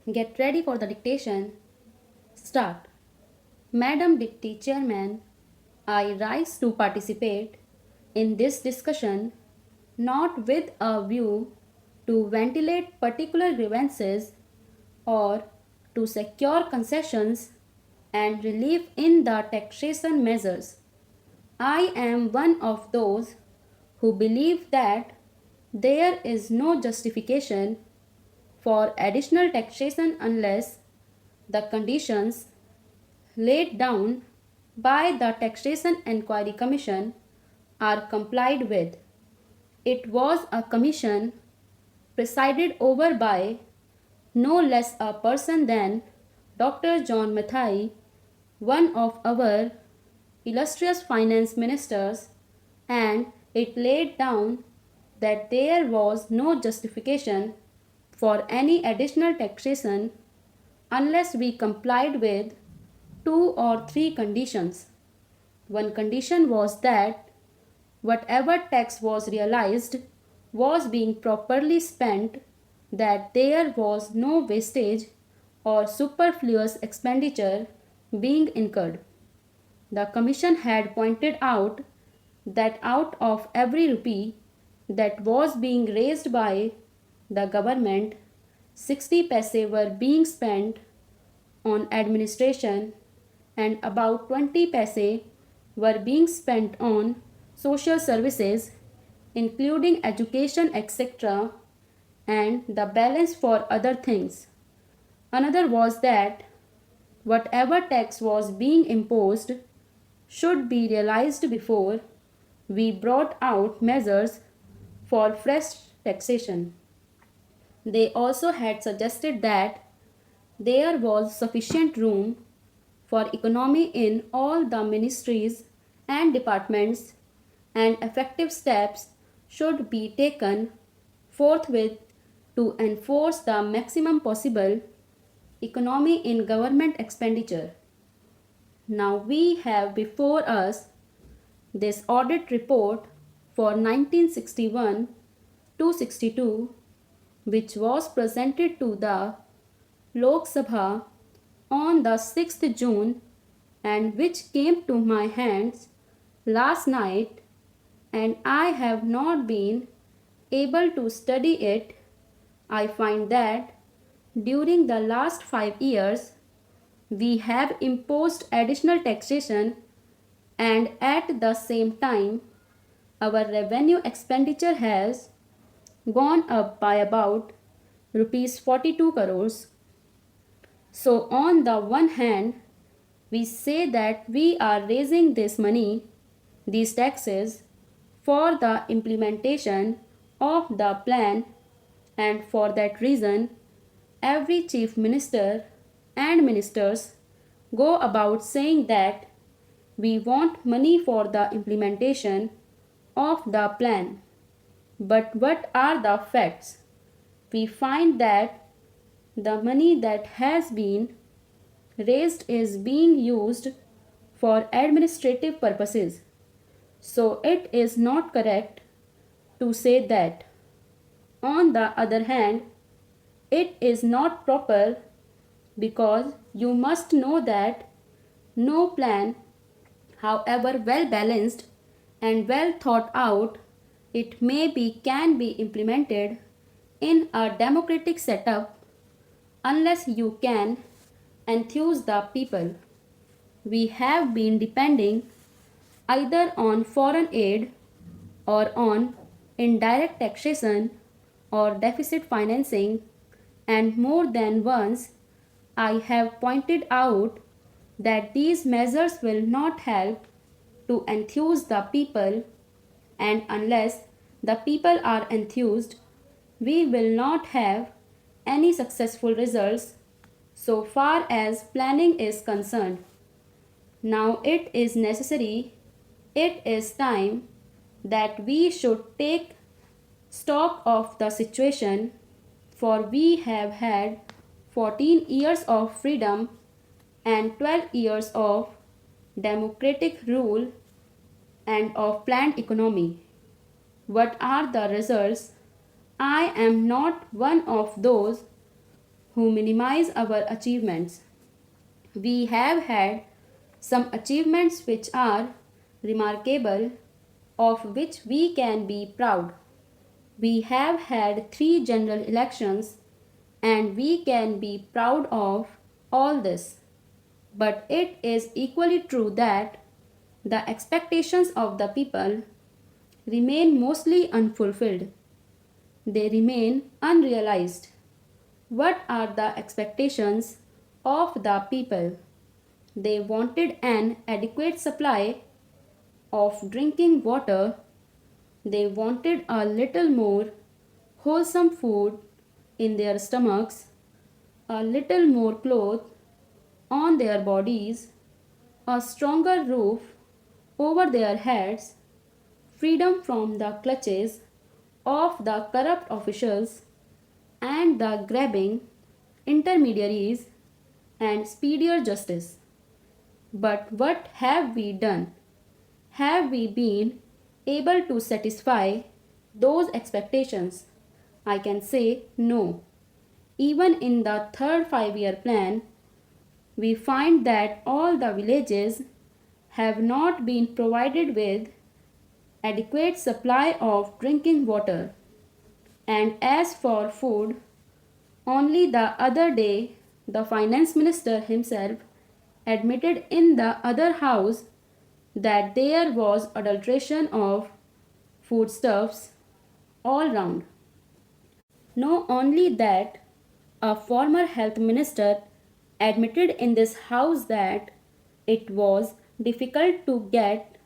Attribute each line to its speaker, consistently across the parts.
Speaker 1: Get ready for the dictation. Start. Madam Deputy Chairman, I rise to participate in this discussion not with a view to ventilate particular grievances or to secure concessions and relief in the taxation measures. I am one of those who believe that there is no justification for additional taxation unless the conditions laid down by the Taxation Enquiry Commission are complied with. It was a commission presided over by no less a person than Dr. John Mathai, one of our illustrious finance ministers, and it laid down that there was no justification for any additional taxation unless we complied with two or three conditions. One condition was that whatever tax was realized was being properly spent, that there was no wastage or superfluous expenditure being incurred. The Commission had pointed out that out of every rupee that was being raised by the government, 60 paise were being spent on administration and about 20 paise were being spent on social services, including education, etc., and the balance for other things. Another was that whatever tax was being imposed should be realized before we brought out measures for fresh taxation. They also had suggested that there was sufficient room for economy in all the ministries and departments, and effective steps should be taken forthwith to enforce the maximum possible economy in government expenditure. Now we have before us this audit report for 1961 to 62, which was presented to the Lok Sabha on the 6th June and which came to my hands last night, and I have not been able to study it. I find that during the last 5 years we have imposed additional taxation, and at the same time our revenue expenditure has gone up by about rupees 42 crores. So on the one hand, we say that we are raising this money, these taxes, for the implementation of the plan, and for that reason, every chief minister and ministers go about saying that we want money for the implementation of the plan. But what are the facts? We find that the money that has been raised is being used for administrative purposes. So it is not correct to say that. On the other hand, it is not proper because you must know that no plan, however well balanced and well thought out it may be, can be implemented in a democratic setup unless you can enthuse the people. We have been depending either on foreign aid or on indirect taxation or deficit financing, and more than once I have pointed out that these measures will not help to enthuse the people, and unless the people are enthused, we will not have any successful results so far as planning is concerned. Now it is necessary, it is time that we should take stock of the situation, for we have had 14 years of freedom and 12 years of democratic rule and of planned economy. What are the results? I am not one of those who minimize our achievements. We have had some achievements which are remarkable, of which we can be proud. We have had 3 general elections and we can be proud of all this. But it is equally true that the expectations of the people remain mostly unfulfilled. They remain unrealized. What are the expectations of the people? They wanted an adequate supply of drinking water. They wanted a little more wholesome food in their stomachs, a little more clothes on their bodies, a stronger roof over their heads, freedom from the clutches of the corrupt officials and the grabbing intermediaries, and speedier justice. But what have we done? Have we been able to satisfy those expectations? I can say no. Even in the third 5 year plan, we find that all the villages have not been provided with adequate supply of drinking water. And as for food, only the other day the finance minister himself admitted in the other house that there was adulteration of foodstuffs all round. Know only that a former health minister admitted in this house that it was difficult to get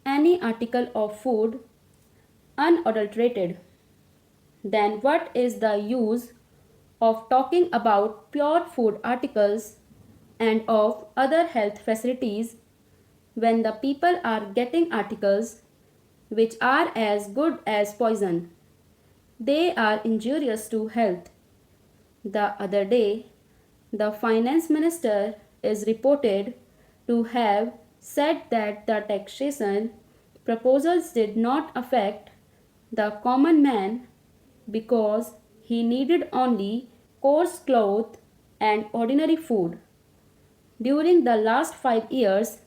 Speaker 1: any article of food unadulterated. Then what is the use of talking about pure food articles and of other health facilities when the people are getting articles which are as good as poison? They are injurious to health. The other day, the finance minister is reported to have said that the taxation proposals did not affect the common man because he needed only coarse cloth and ordinary food. During the last 5 years,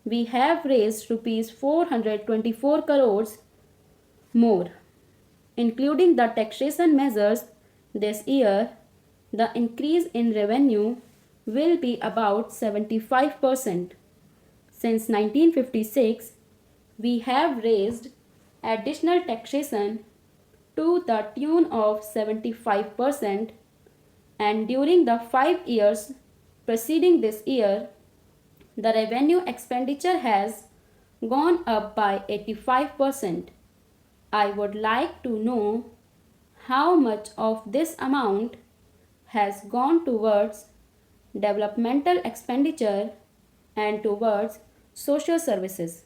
Speaker 1: we have raised rupees 424 crores more. Including the taxation measures this year, the increase in revenue will be about 75%. Since 1956, we have raised additional taxation to the tune of 75%, and during the 5 years preceding this year, the revenue expenditure has gone up by 85%. I would like to know how much of this amount has gone towards developmental expenditure and towards social services.